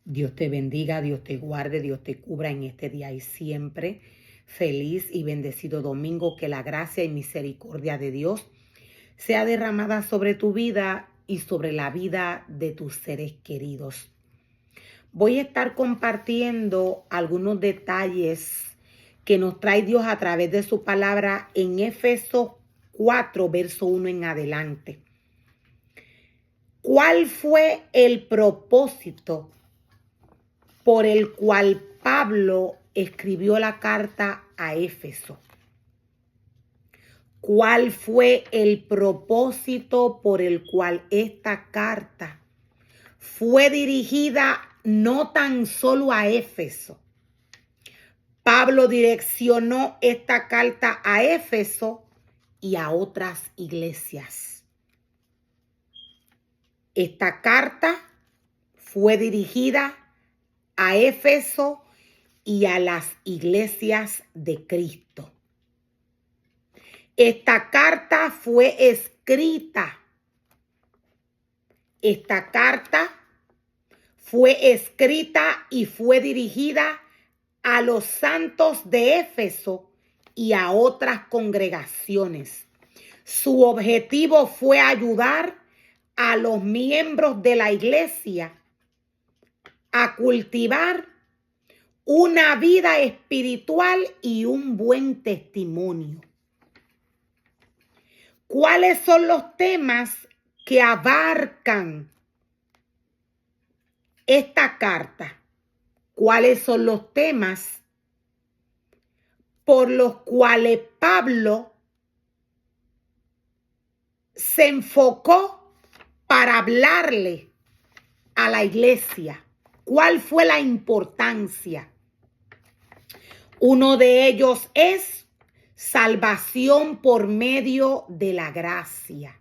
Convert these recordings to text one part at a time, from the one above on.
Dios te bendiga, Dios te guarde, Dios te cubra en este día y siempre. Feliz y bendecido domingo, que la gracia y misericordia de Dios sea derramada sobre tu vida y sobre la vida de tus seres queridos. Voy a estar compartiendo algunos detalles que nos trae Dios a través de su palabra en Éfesos 4, verso 1 en adelante. ¿Cuál fue el propósito por el cual Pablo escribió la carta a Éfeso? ¿Cuál fue el propósito por el cual esta carta fue dirigida no tan solo a Éfeso? Pablo direccionó esta carta a Éfeso y a otras iglesias. Esta carta fue dirigida a Éfeso y a las iglesias de Cristo. Esta carta fue escrita. Esta carta fue escrita y fue dirigida a los santos de Éfeso y a otras congregaciones. Su objetivo fue ayudar a los miembros de la iglesia a cultivar una vida espiritual y un buen testimonio. ¿Cuáles son los temas que abarcan esta carta? ¿Cuáles son los temas por los cuales Pablo se enfocó para hablarle a la iglesia? ¿Cuál fue la importancia? Uno de ellos es salvación por medio de la gracia.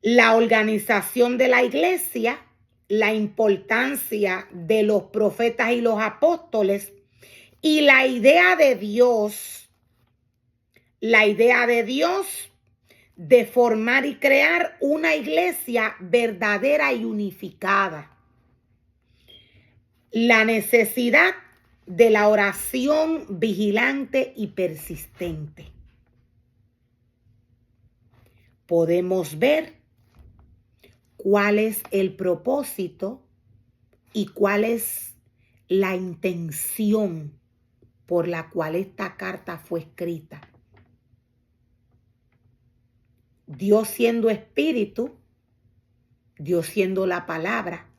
La organización de la iglesia, la importancia de los profetas y los apóstoles y la idea de Dios de formar y crear una iglesia verdadera y unificada. La necesidad de la oración vigilante y persistente. Podemos ver cuál es el propósito y cuál es la intención por la cual esta carta fue escrita. Dios siendo espíritu, Dios siendo la palabra,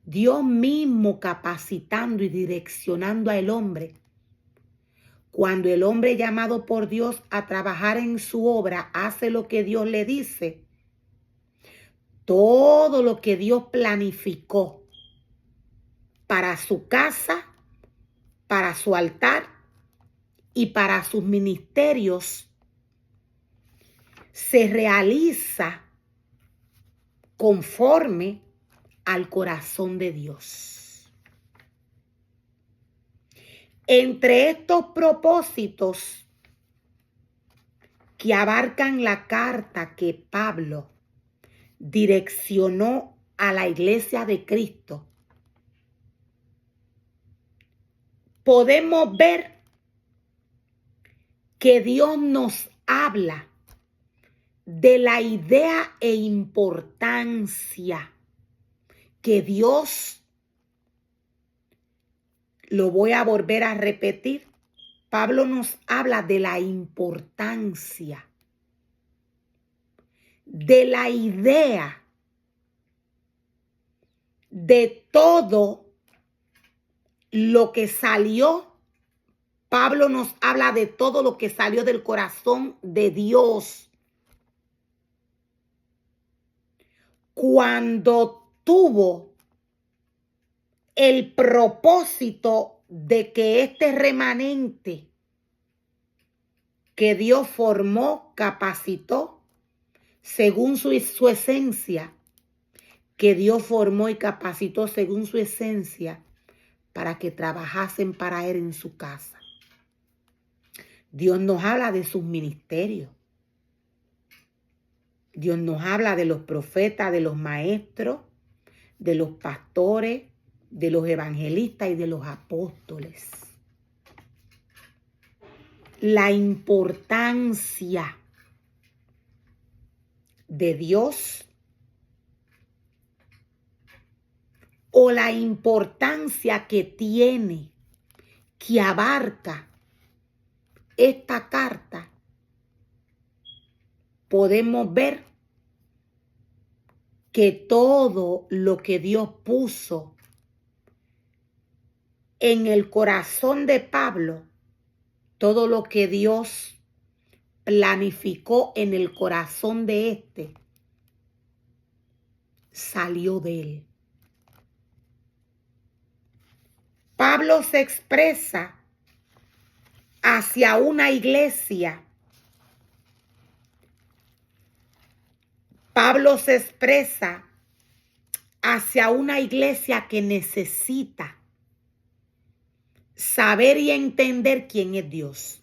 Dios mismo capacitando y direccionando al hombre. Cuando el hombre llamado por Dios a trabajar en su obra hace lo que Dios le dice, todo lo que Dios planificó para su casa, para su altar y para sus ministerios se realiza conforme al corazón de Dios. Entre estos propósitos que abarcan la carta que Pablo direccionó a la iglesia de Cristo, podemos ver que Dios nos habla de la idea e importancia que Dios, lo voy a volver a repetir, Pablo nos habla de la importancia, de la idea, de todo lo que salió. Pablo nos habla de todo lo que salió del corazón de Dios cuando tuvo el propósito de que este remanente que Dios formó, capacitó, según su esencia, que Dios formó y capacitó según su esencia, para que trabajasen para Él en su casa. Dios nos habla de sus ministerios. Dios nos habla de los profetas, de los maestros, de los pastores, de los evangelistas y de los apóstoles. La importancia de Dios o la importancia que tiene, que abarca esta carta, podemos ver que todo lo que Dios puso en el corazón de Pablo, todo lo que Dios planificó en el corazón de éste, salió de él. Pablo se expresa hacia una iglesia. Pablo se expresa hacia una iglesia que necesita saber y entender quién es Dios.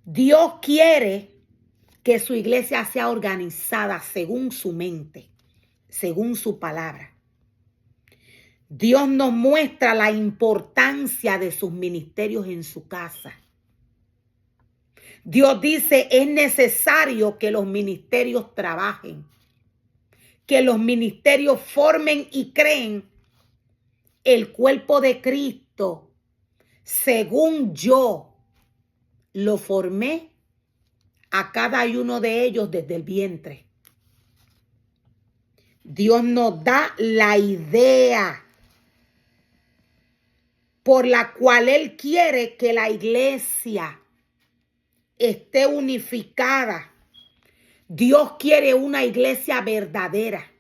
Dios quiere que su iglesia sea organizada según su mente, según su palabra. Dios nos muestra la importancia de sus ministerios en su casa. Dios dice, es necesario que los ministerios trabajen, que los ministerios formen y creen el cuerpo de Cristo según yo lo formé a cada uno de ellos desde el vientre. Dios nos da la idea por la cual Él quiere que la iglesia esté unificada. Dios quiere una iglesia verdadera.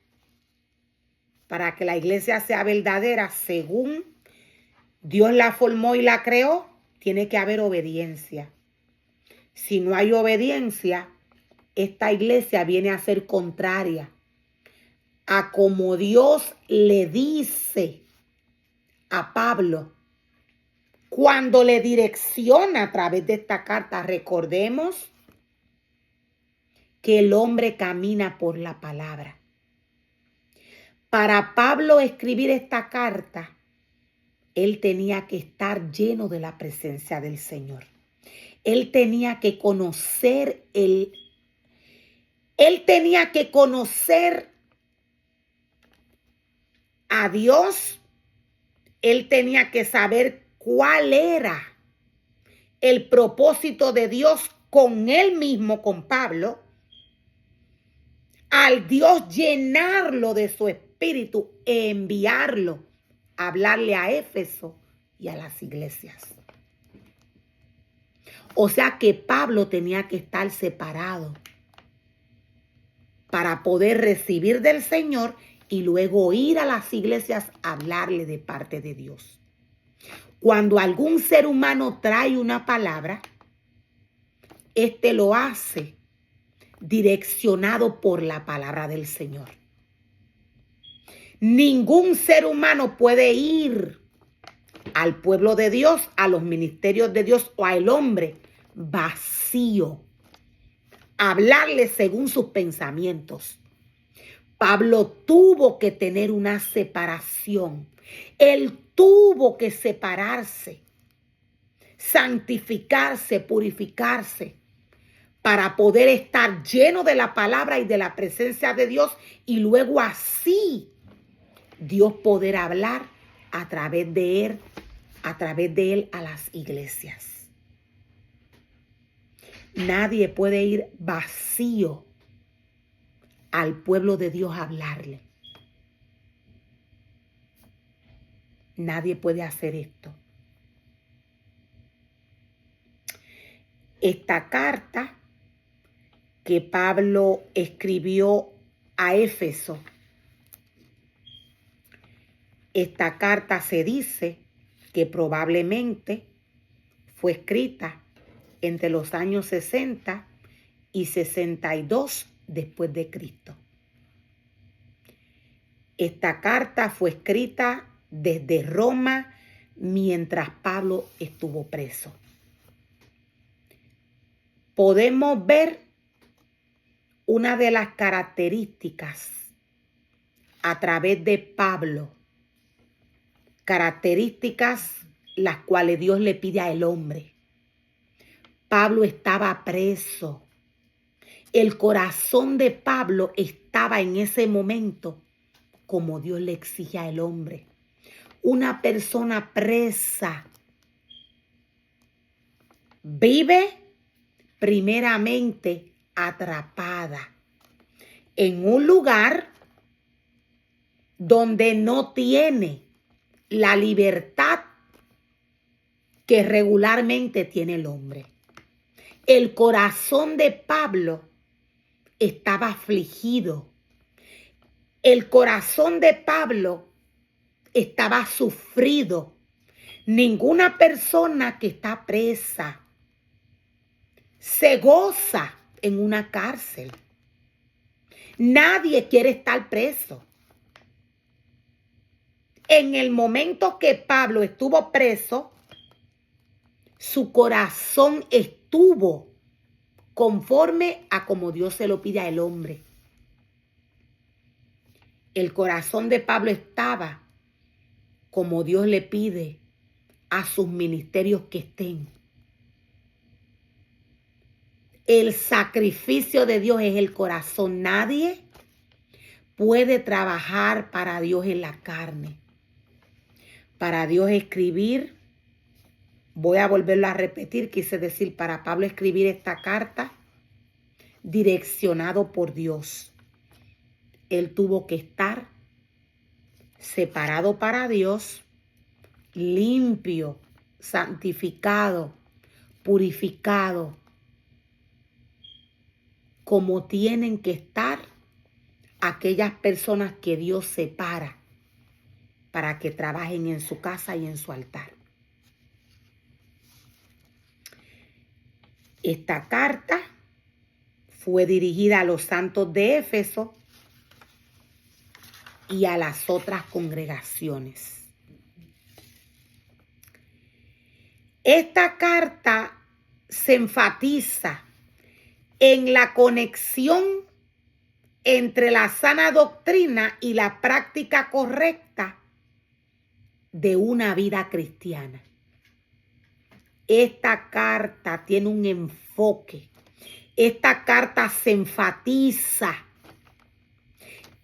Para que la iglesia sea verdadera, según Dios la formó y la creó, tiene que haber obediencia. Si no hay obediencia, esta iglesia viene a ser contraria a como Dios le dice a Pablo cuando le direcciona a través de esta carta. Recordemos que el hombre camina por la palabra. Para Pablo escribir esta carta, él tenía que estar lleno de la presencia del Señor. Él tenía que conocer él tenía que conocer a Dios. Él tenía que saber cuál era el propósito de Dios con él mismo, con Pablo, al Dios llenarlo de su espíritu e enviarlo a hablarle a Éfeso y a las iglesias. O sea que Pablo tenía que estar separado para poder recibir del Señor y luego ir a las iglesias a hablarle de parte de Dios. Cuando algún ser humano trae una palabra, este lo hace direccionado por la palabra del Señor. Ningún ser humano puede ir al pueblo de Dios, a los ministerios de Dios o al hombre vacío, hablarle según sus pensamientos. Pablo tuvo que tener una separación. Él tuvo que separarse, santificarse, purificarse, para poder estar lleno de la palabra y de la presencia de Dios y luego así Dios poder hablar a través de él a las iglesias. Nadie puede ir vacío al pueblo de Dios a hablarle. Nadie puede hacer esto. Esta carta que Pablo escribió a Éfeso, esta carta se dice que probablemente fue escrita entre los años 60 y 62 después de Cristo. Esta carta fue escrita desde Roma mientras Pablo estuvo preso. Podemos ver una de las características a través de Pablo, características las cuales Dios le pide al hombre. Pablo estaba preso. El corazón de Pablo estaba en ese momento como Dios le exige al hombre. Una persona presa vive primeramente atrapada en un lugar donde no tiene la libertad que regularmente tiene el hombre. El corazón de Pablo estaba afligido. El corazón de Pablo estaba sufrido. Ninguna persona que está presa se goza en una cárcel. Nadie quiere estar preso. En el momento que Pablo estuvo preso, su corazón estuvo conforme a como Dios se lo pide al hombre. El corazón de Pablo estaba como Dios le pide a sus ministerios que estén. El sacrificio de Dios es el corazón. Nadie puede trabajar para Dios en la carne. Para Dios escribir, voy a volverlo a repetir, quise decir, para Pablo escribir esta carta, direccionado por Dios. Él tuvo que estar separado para Dios, limpio, santificado, purificado, como tienen que estar aquellas personas que Dios separa para que trabajen en su casa y en su altar. Esta carta fue dirigida a los santos de Éfeso y a las otras congregaciones. Esta carta se enfatiza en la conexión entre la sana doctrina y la práctica correcta de una vida cristiana. Esta carta tiene un enfoque. Esta carta se enfatiza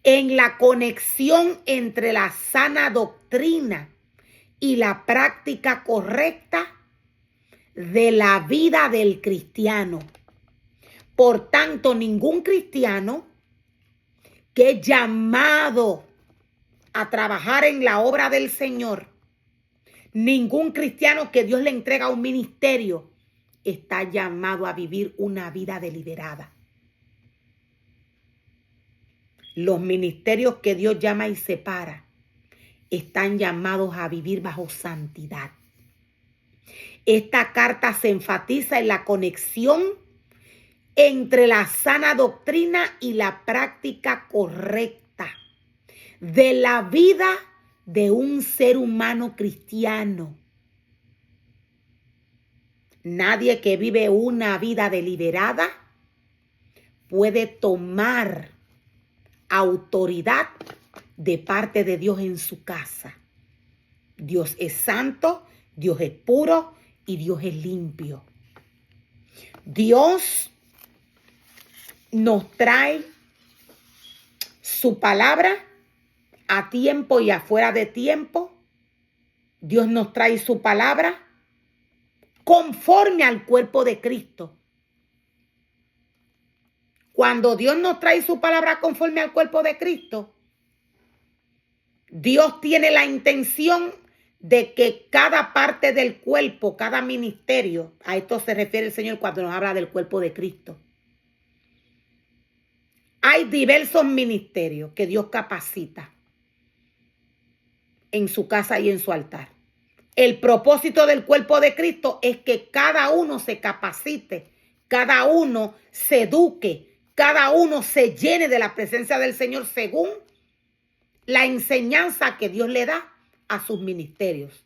en la conexión entre la sana doctrina y la práctica correcta de la vida del cristiano. Por tanto, ningún cristiano que es llamado a trabajar en la obra del Señor, ningún cristiano que Dios le entrega un ministerio, está llamado a vivir una vida deliberada. Los ministerios que Dios llama y separa están llamados a vivir bajo santidad. Esta carta se enfatiza en la conexión entre la sana doctrina y la práctica correcta de la vida de un ser humano cristiano. Nadie que vive una vida deliberada puede tomar autoridad de parte de Dios en su casa. Dios es santo, Dios es puro y Dios es limpio. Dios nos trae su palabra a tiempo y afuera de tiempo. Dios nos trae su palabra conforme al cuerpo de Cristo. Cuando Dios nos trae su palabra conforme al cuerpo de Cristo, Dios tiene la intención de que cada parte del cuerpo, cada ministerio, a esto se refiere el Señor cuando nos habla del cuerpo de Cristo. Hay diversos ministerios que Dios capacita en su casa y en su altar. El propósito del cuerpo de Cristo es que cada uno se capacite, cada uno se eduque, cada uno se llene de la presencia del Señor según la enseñanza que Dios le da a sus ministerios.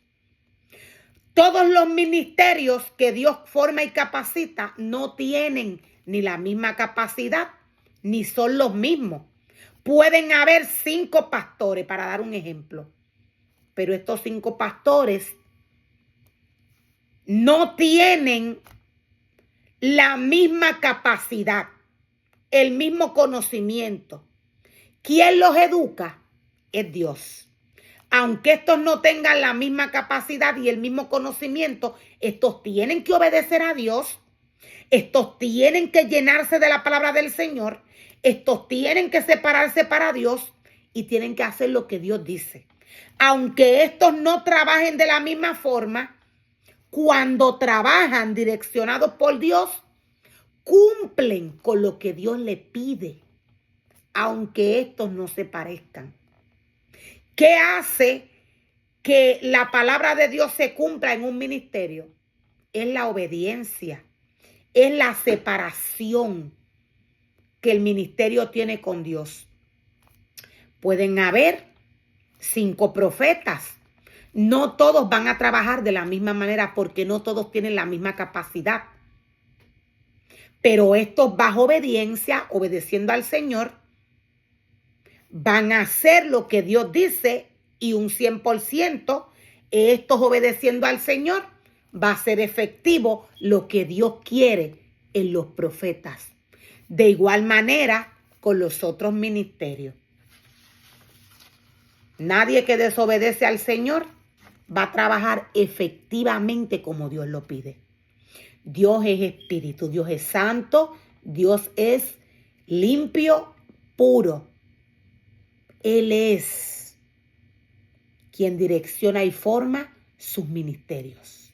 Todos los ministerios que Dios forma y capacita no tienen ni la misma capacidad ni son los mismos. Pueden haber 5 pastores, para dar un ejemplo, pero estos 5 pastores no tienen la misma capacidad, el mismo conocimiento. ¿Quién los educa? Es Dios. Aunque estos no tengan la misma capacidad y el mismo conocimiento, estos tienen que obedecer a Dios. Estos tienen que llenarse de la palabra del Señor. Estos tienen que separarse para Dios y tienen que hacer lo que Dios dice. Aunque estos no trabajen de la misma forma, cuando trabajan direccionados por Dios, cumplen con lo que Dios les pide, aunque estos no se parezcan. ¿Qué hace que la palabra de Dios se cumpla en un ministerio? Es la obediencia, es la separación que el ministerio tiene con Dios. Pueden haber 5 profetas. No todos van a trabajar de la misma manera porque no todos tienen la misma capacidad. Pero estos, bajo obediencia, obedeciendo al Señor, van a hacer lo que Dios dice, y un 100%, estos obedeciendo al Señor, va a ser efectivo lo que Dios quiere en los profetas. De igual manera con los otros ministerios. Nadie que desobedece al Señor va a trabajar efectivamente como Dios lo pide. Dios es espíritu, Dios es santo, Dios es limpio, puro. Él es quien direcciona y forma sus ministerios.